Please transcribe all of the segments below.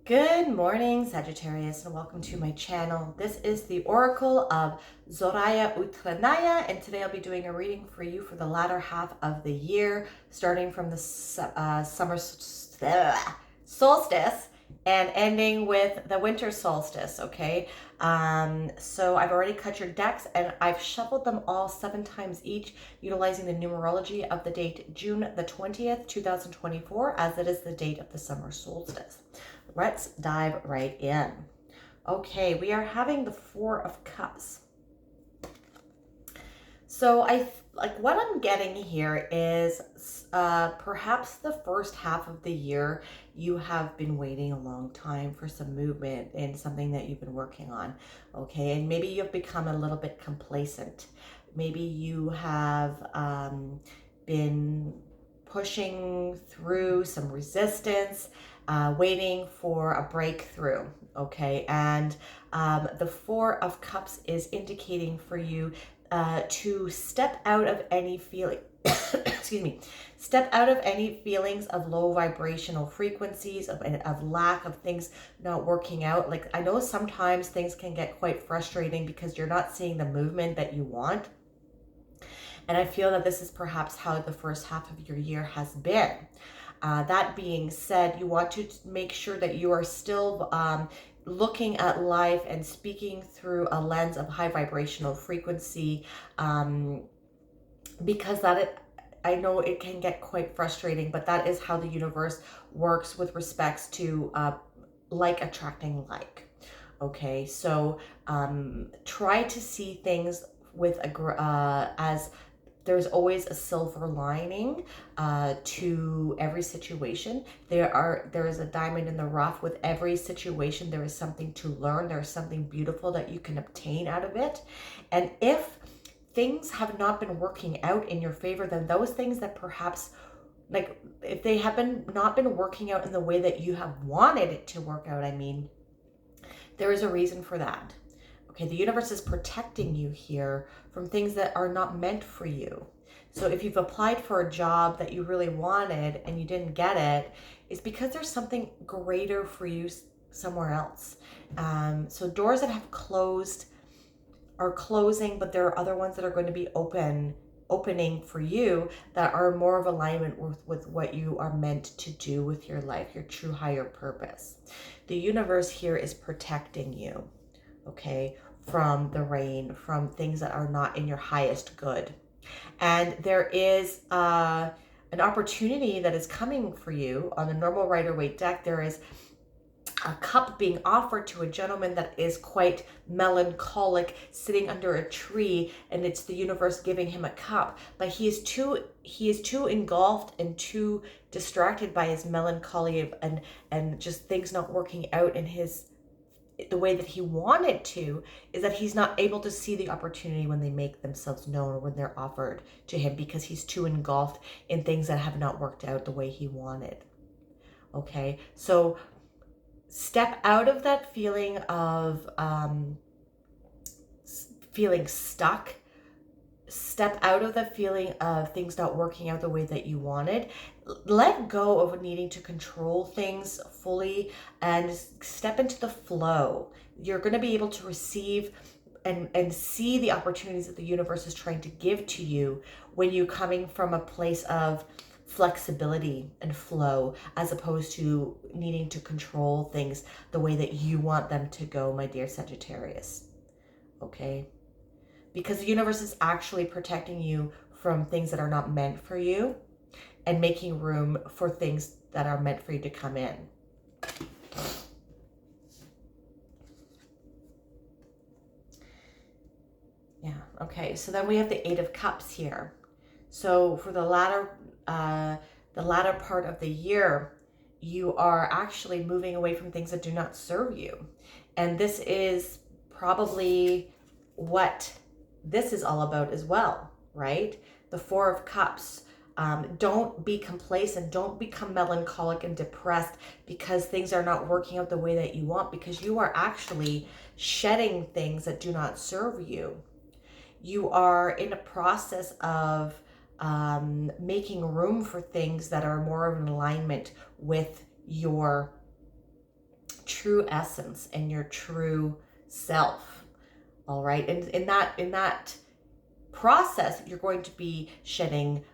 Good morning, Sagittarius, and welcome to my channel. This is the Oracle of Zoraya Utranaya, and today I'll be doing a reading for you for the latter half of the year, starting from the summer solstice and ending with the winter solstice, okay? So I've already cut your decks, and I've shuffled them all 7 times each, utilizing the numerology of the date June the 20th, 2024, as it is the date of the summer solstice. Let's dive right in. Okay, we are having the Four of Cups. So what I'm getting here is perhaps the first half of the year you have been waiting a long time for some movement in something that you've been working on. Okay, and maybe you've become a little bit complacent. Maybe you have been pushing through some resistance, waiting for a breakthrough. Okay, and the Four of Cups is indicating for you to step out of any feeling, excuse me, step out of any feelings of low vibrational frequencies, of lack of things not working out. Like, I know sometimes things can get quite frustrating because you're not seeing the movement that you want. And I feel that this is perhaps how the first half of your year has been. That being said, you want to make sure that you are still looking at life and speaking through a lens of high vibrational frequency, because I know it can get quite frustrating, but that is how the universe works with respects to like attracting like. Okay, so try to see things with as there's always a silver lining to every situation. There is a diamond in the rough with every situation. There is something to learn. There is something beautiful that you can obtain out of it. And if things have not been working out in your favor, then those things that perhaps, like, if they have not been working out in the way that you have wanted it to work out, there is a reason for that. Okay, the universe is protecting you here from things that are not meant for you. So if you've applied for a job that you really wanted and you didn't get it, it's because there's something greater for you somewhere else. So doors that have closed are closing, but there are other ones that are going to be opening for you that are more of alignment with what you are meant to do with your life, your true higher purpose. The universe here is protecting you, okay, from the rain, from things that are not in your highest good. And there is an opportunity that is coming for you. On the normal Rider-Waite deck, there is a cup being offered to a gentleman that is quite melancholic, sitting under a tree, and it's the universe giving him a cup. But he is too engulfed and too distracted by his melancholy and just things not working out in the way that he wanted to, is that he's not able to see the opportunity when they make themselves known or when they're offered to him, because he's too engulfed in things that have not worked out the way he wanted. Okay, so step out of that feeling of feeling stuck. Step out of the feeling of things not working out the way that you wanted. Let go of needing to control things fully and step into the flow. You're going to be able to receive and see the opportunities that the universe is trying to give to you when you're coming from a place of flexibility and flow, as opposed to needing to control things the way that you want them to go, my dear Sagittarius. Okay? Because the universe is actually protecting you from things that are not meant for you and making room for things that are meant for you to come in. Yeah, okay, so then we have the Eight of Cups here. So for the latter part of the year, you are actually moving away from things that do not serve you. And this is probably what this is all about as well, right? The Four of Cups. Don't be complacent. Don't become melancholic and depressed because things are not working out the way that you want, because you are actually shedding things that do not serve you. You are in a process of making room for things that are more of an alignment with your true essence and your true self. All right. And in that process, you're going to be shedding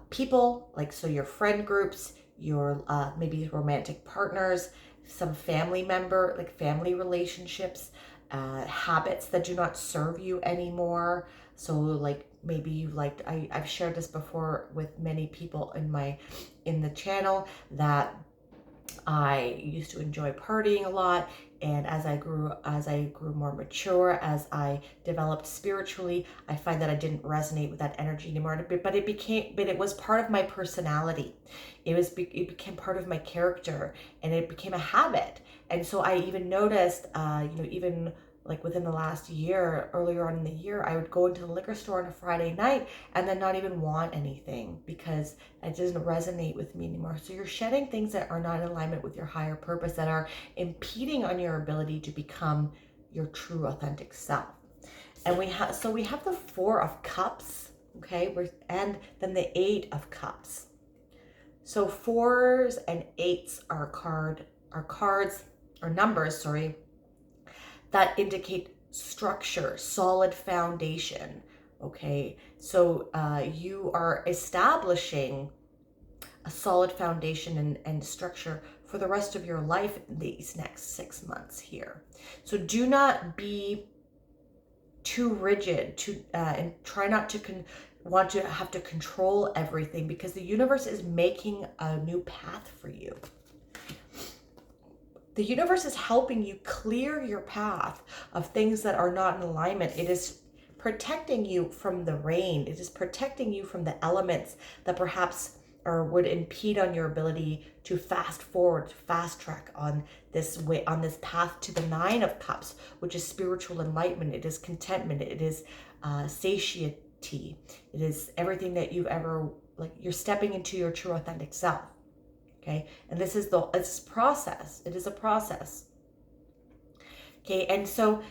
people, like, so your friend groups, your maybe romantic partners, some family member, like family relationships, habits that do not serve you anymore. So like maybe you liked, I've shared this before with many people in the channel, that I used to enjoy partying a lot, and as I grew more mature, as I developed spiritually, I find that I didn't resonate with that energy anymore. But it was part of my personality. It became part of my character, and it became a habit. And so I even noticed, even like within the last year, earlier on in the year, I would go into the liquor store on a Friday night and then not even want anything because it doesn't resonate with me anymore. So you're shedding things that are not in alignment with your higher purpose, that are impeding on your ability to become your true authentic self. And we have the Four of Cups, okay, and then the Eight of Cups. So fours and eights are numbers, that indicate structure, solid foundation. Okay, so you are establishing a solid foundation and structure for the rest of your life in these next 6 months here. So do not be too rigid, and try not to want to have to control everything, because the universe is making a new path for you. The universe is helping you clear your path of things that are not in alignment. It is protecting you from the rain. It is protecting you from the elements that perhaps would impede on your ability to fast forward, fast track on this way, on this path to the Nine of Cups, which is spiritual enlightenment. It is contentment. It is satiety. It is everything that you've ever, like, you're stepping into your true authentic self. Okay, and this is it's process. It is a process. Okay, and so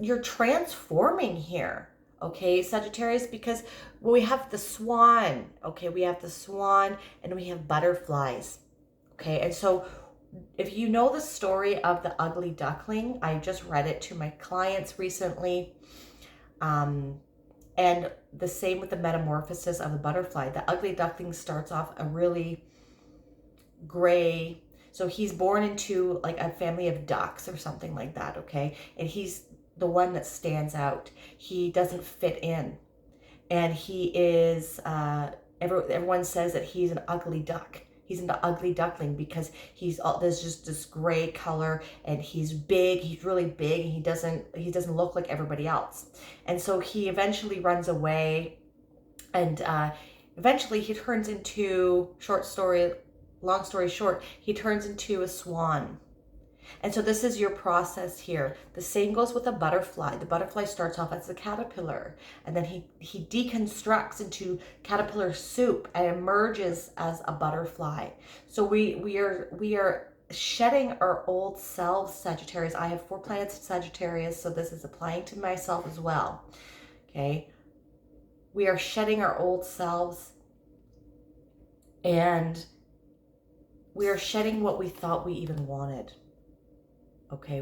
you're transforming here. Okay, Sagittarius, because we have the swan. Okay, we have the swan and we have butterflies. Okay, and so if you know the story of the ugly duckling, I just read it to my clients recently. And the same with the metamorphosis of the butterfly. The ugly duckling starts off a really gray, so he's born into like a family of ducks or something like that, okay, and he's the one that stands out. He doesn't fit in, and he is everyone says that he's an ugly duck. He's an ugly duckling because there's just this gray color, and he's big. He's really big, and he doesn't look like everybody else. And so he eventually runs away, and eventually he turns into, long story short, he turns into a swan. And so this is your process here. The same goes with a butterfly. The butterfly starts off as a caterpillar, and then he deconstructs into caterpillar soup and emerges as a butterfly. So we are shedding our old selves, Sagittarius. I have 4 planets in Sagittarius, so this is applying to myself as well. Okay, we are shedding our old selves, and we are shedding what we thought we even wanted. Okay,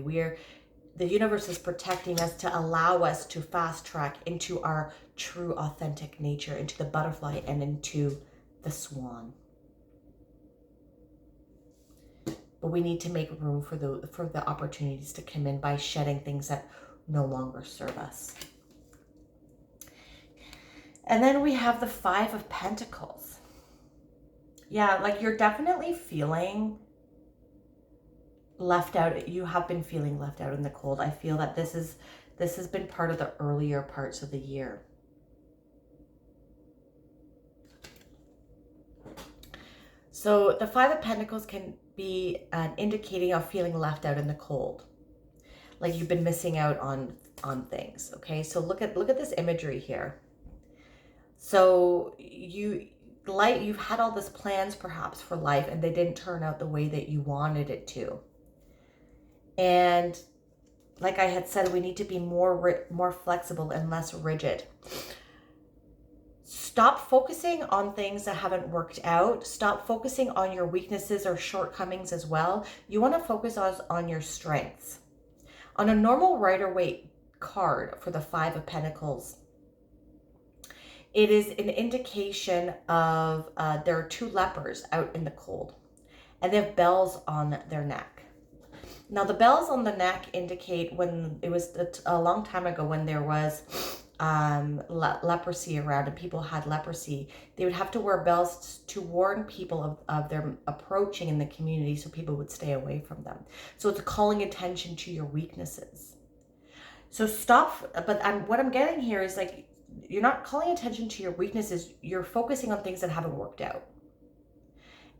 the universe is protecting us to allow us to fast track into our true authentic nature, into the butterfly and into the swan. But we need to make room for the opportunities to come in by shedding things that no longer serve us. And then we have the Five of Pentacles. Yeah, like you're definitely feeling left out. You have been feeling left out in the cold. I feel that this has been part of the earlier parts of the year. So the Five of Pentacles can be an indicating of feeling left out in the cold, like you've been missing out on things. Okay, so look at this imagery here. So you've had all these plans perhaps for life, and they didn't turn out the way that you wanted it to. And like I had said, we need to be more flexible and less rigid. Stop focusing on things that haven't worked out. Stop focusing on your weaknesses or shortcomings as well. You want to focus on your strengths. On a normal Rider-Waite card for the Five of Pentacles, it is an indication of there are two lepers out in the cold, and they have bells on their neck. Now, the bells on the neck indicate when it was a long time ago when there was leprosy around and people had leprosy, they would have to wear bells to warn people of their approaching in the community so people would stay away from them. So it's calling attention to your weaknesses. So stop, but what I'm getting here is like, you're not calling attention to your weaknesses, you're focusing on things that haven't worked out.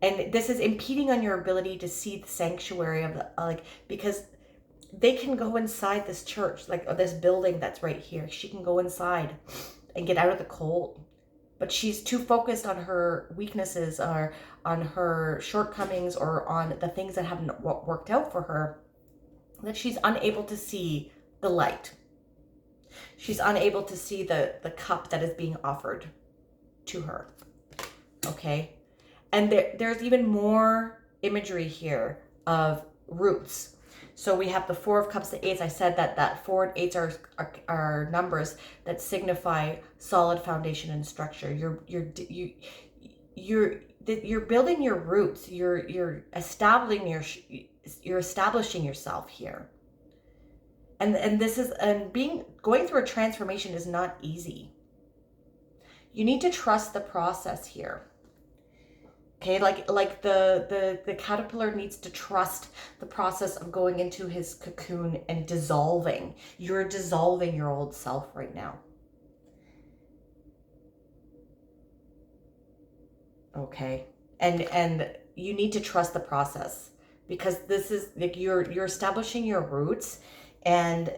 And this is impeding on your ability to see the sanctuary of the, because they can go inside this church, this building that's right here. She can go inside and get out of the cold. But she's too focused on her weaknesses or on her shortcomings or on the things that haven't worked out for her, that she's unable to see the light. She's unable to see the cup that is being offered to her. Okay? And there's even more imagery here of roots. So we have the Four of Cups, the Eights. I said that 4 and 8s are numbers that signify solid foundation and structure. You're building your roots. You're establishing yourself here. And this is going through a transformation is not easy. You need to trust the process here. Okay, like the caterpillar needs to trust the process of going into his cocoon and dissolving. You're dissolving your old self right now. Okay, and you need to trust the process, because this is like you're establishing your roots, and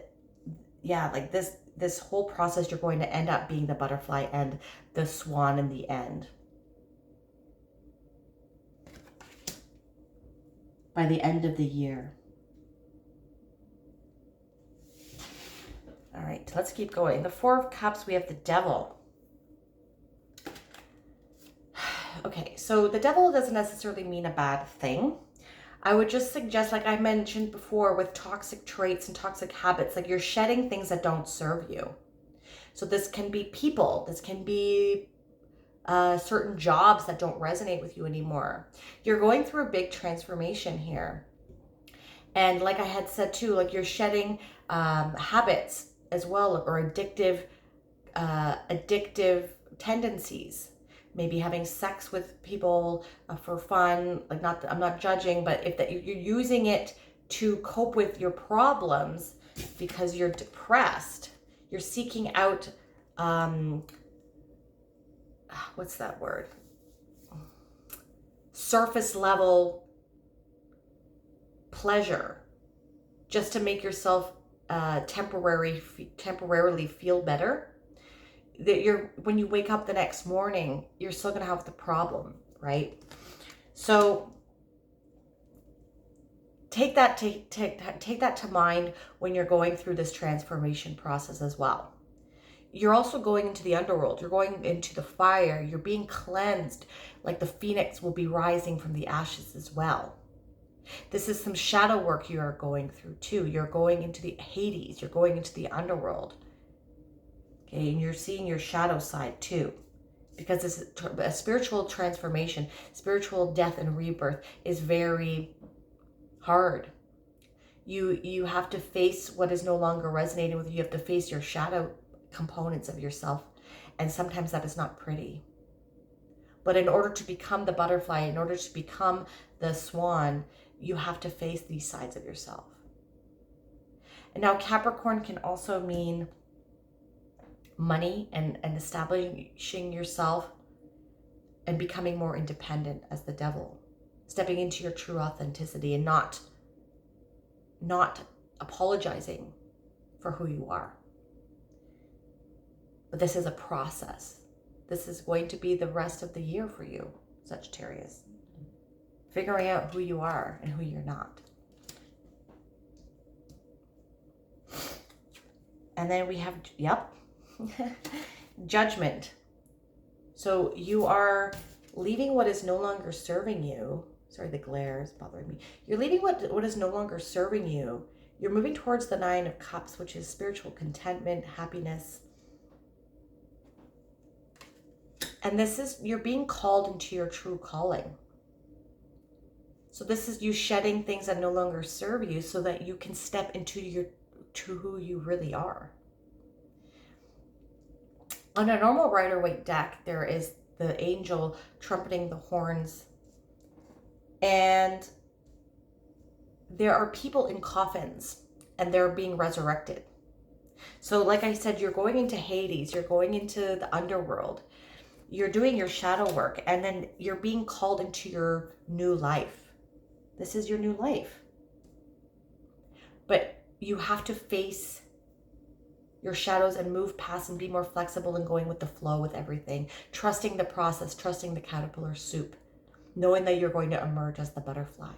yeah, like this whole process, you're going to end up being the butterfly and the swan in the end. By the end of the year. All right, let's keep going. The Four of Cups, we have the Devil. Okay, so the Devil doesn't necessarily mean a bad thing. I would just suggest, like I mentioned before, with toxic traits and toxic habits, like you're shedding things that don't serve you. So this can be people, this can be certain jobs that don't resonate with you anymore. You're going through a big transformation here. And like I had said too, like you're shedding habits as well, or addictive tendencies. Maybe having sex with people for fun, like I'm not judging, but if that you're using it to cope with your problems because you're depressed, you're seeking out, what's that word? Surface level pleasure, just to make yourself temporarily feel better. That when you wake up the next morning, you're still gonna have the problem, right? So take that to mind when you're going through this transformation process as well. You're also going into the underworld. You're going into the fire. You're being cleansed. Like the phoenix will be rising from the ashes as well. This is some shadow work you are going through too. You're going into the Hades. You're going into the underworld. Okay, and you're seeing your shadow side too. Because this is a spiritual transformation, spiritual death and rebirth is very hard. You have to face what is no longer resonating with you. You have to face your shadow components of yourself, and sometimes that is not pretty. But in order to become the butterfly, in order to become the swan, you have to face these sides of yourself. And now Capricorn can also mean money and establishing yourself and becoming more independent as the Devil, stepping into your true authenticity and not apologizing for who you are. But this is a process. This is going to be the rest of the year for you, Sagittarius. Figuring out who you are and who you're not. And then we have, Judgment. So you are leaving what is no longer serving you. Sorry, the glare is bothering me. You're leaving what is no longer serving you. You're moving towards the Nine of Cups, which is spiritual contentment, happiness. And this is, you're being called into your true calling. So this is you shedding things that no longer serve you so that you can step into who you really are. On a normal Rider-Waite deck, there is the angel trumpeting the horns. And there are people in coffins and they're being resurrected. So like I said, you're going into Hades, you're going into the underworld, you're doing your shadow work, and then you're being called into your new life. This is your new life. But you have to face your shadows and move past and be more flexible and going with the flow with everything. Trusting the process, trusting the caterpillar soup, knowing that you're going to emerge as the butterfly.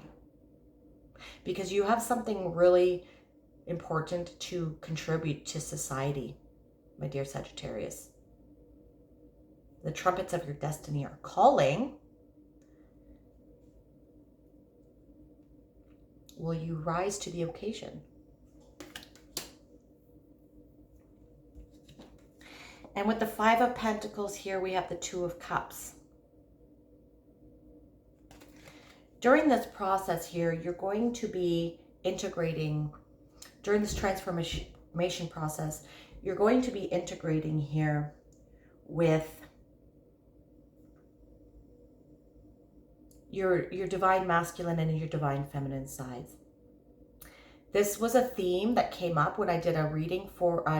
Because you have something really important to contribute to society, my dear Sagittarius. The trumpets of your destiny are calling. Will you rise to the occasion? And with the Five of Pentacles here, we have the Two of Cups. During this process here, you're going to be integrating, during this transformation process, you're going to be integrating here with your divine masculine and your divine feminine sides. This was a theme that came up when I did a reading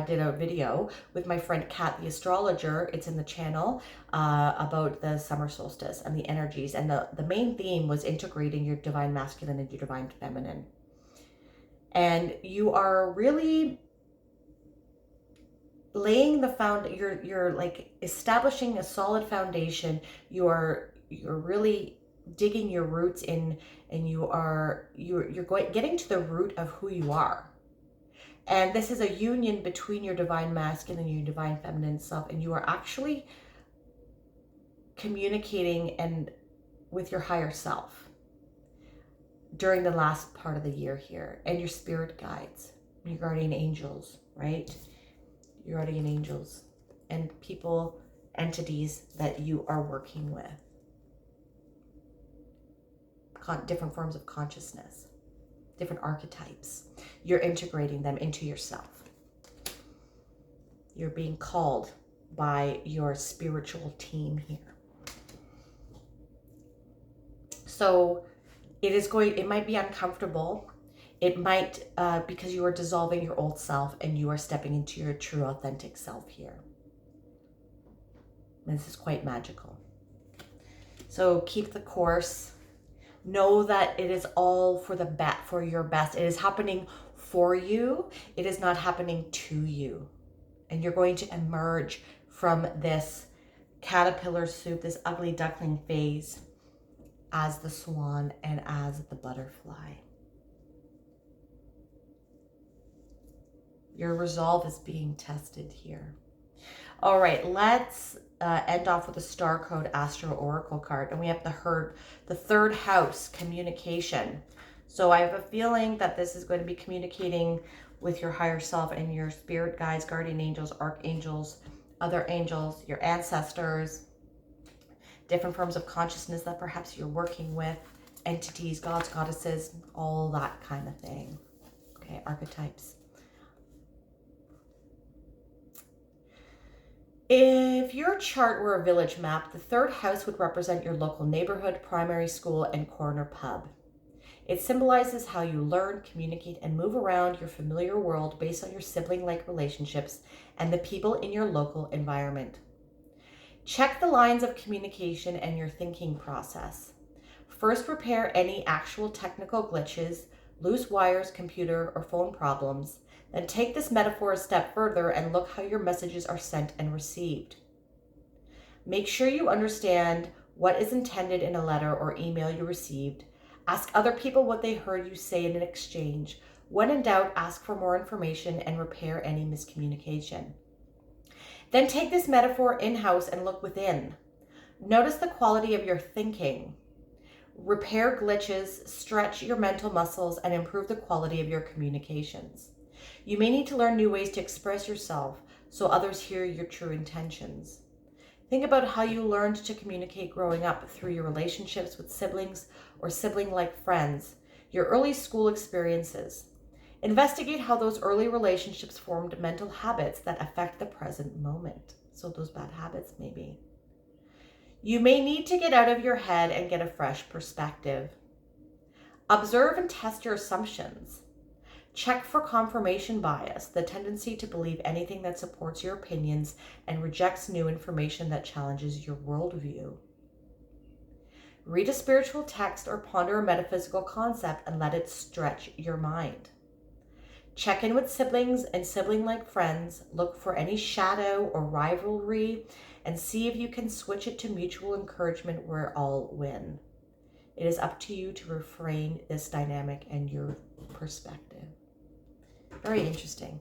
did a video with my friend Kat, the astrologer. It's in the channel about the summer solstice and the energies. And the main theme was integrating your divine masculine and your divine feminine. And you are really laying the you're like establishing a solid foundation. You're really digging your roots in, and you're getting to the root of who you are. And this is a union between your divine masculine and your divine feminine self, and you are actually communicating and with your higher self during the last part of the year here, and your spirit guides, your guardian angels, right? Your guardian angels and people, entities that you are working with. Different forms of consciousness, different archetypes. You're integrating them into yourself. You're being called by your spiritual team here. So it might be uncomfortable. It might, because you are dissolving your old self and you are stepping into your true authentic self here. And this is quite magical. So keep the course. Know that it is all for your best. It is happening for you. It is not happening to you. And you're going to emerge from this caterpillar soup, this ugly duckling phase, as the swan and as the butterfly. Your resolve is being tested here. All right, let's end off with a Star Code Astro Oracle card. And we have the third house, communication. So I have a feeling that this is going to be communicating with your higher self and your spirit guides, guardian angels, archangels, other angels, your ancestors, different forms of consciousness that perhaps you're working with, entities, gods, goddesses, all that kind of thing. Okay, archetypes. If your chart were a village map, the third house would represent your local neighborhood, primary school, and corner pub. It symbolizes how you learn, communicate, and move around your familiar world based on your sibling-like relationships and the people in your local environment. Check the lines of communication and your thinking process. First, repair any actual technical glitches, loose wires, computer, or phone problems. Then take this metaphor a step further and look how your messages are sent and received. Make sure you understand what is intended in a letter or email you received. Ask other people what they heard you say in an exchange. When in doubt, ask for more information and repair any miscommunication. Then take this metaphor in-house and look within. Notice the quality of your thinking. Repair glitches, stretch your mental muscles, and improve the quality of your communications. You may need to learn new ways to express yourself so others hear your true intentions. Think about how you learned to communicate growing up through your relationships with siblings or sibling-like friends, your early school experiences. Investigate how those early relationships formed mental habits that affect the present moment. So those bad habits, maybe. You may need to get out of your head and get a fresh perspective. Observe and test your assumptions. Check for confirmation bias, the tendency to believe anything that supports your opinions and rejects new information that challenges your worldview. Read a spiritual text or ponder a metaphysical concept and let it stretch your mind. Check in with siblings and sibling-like friends. Look for any shadow or rivalry and see if you can switch it to mutual encouragement where all win. It is up to you to refrain this dynamic and your perspective. Very interesting.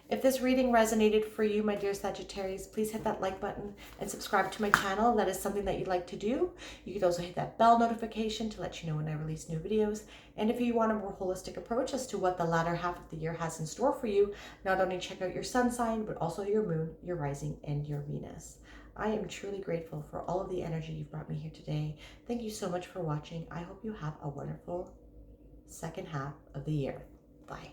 If this reading resonated for you, my dear Sagittarius, please hit that like button and subscribe to my channel. That is something that you'd like to do. You could also hit that bell notification to let you know when I release new videos. And if you want a more holistic approach as to what the latter half of the year has in store for you, not only check out your sun sign, but also your moon, your rising, and your Venus. I am truly grateful for all of the energy you've brought me here today. Thank you so much for watching. I hope you have a wonderful second half of the year. Bye.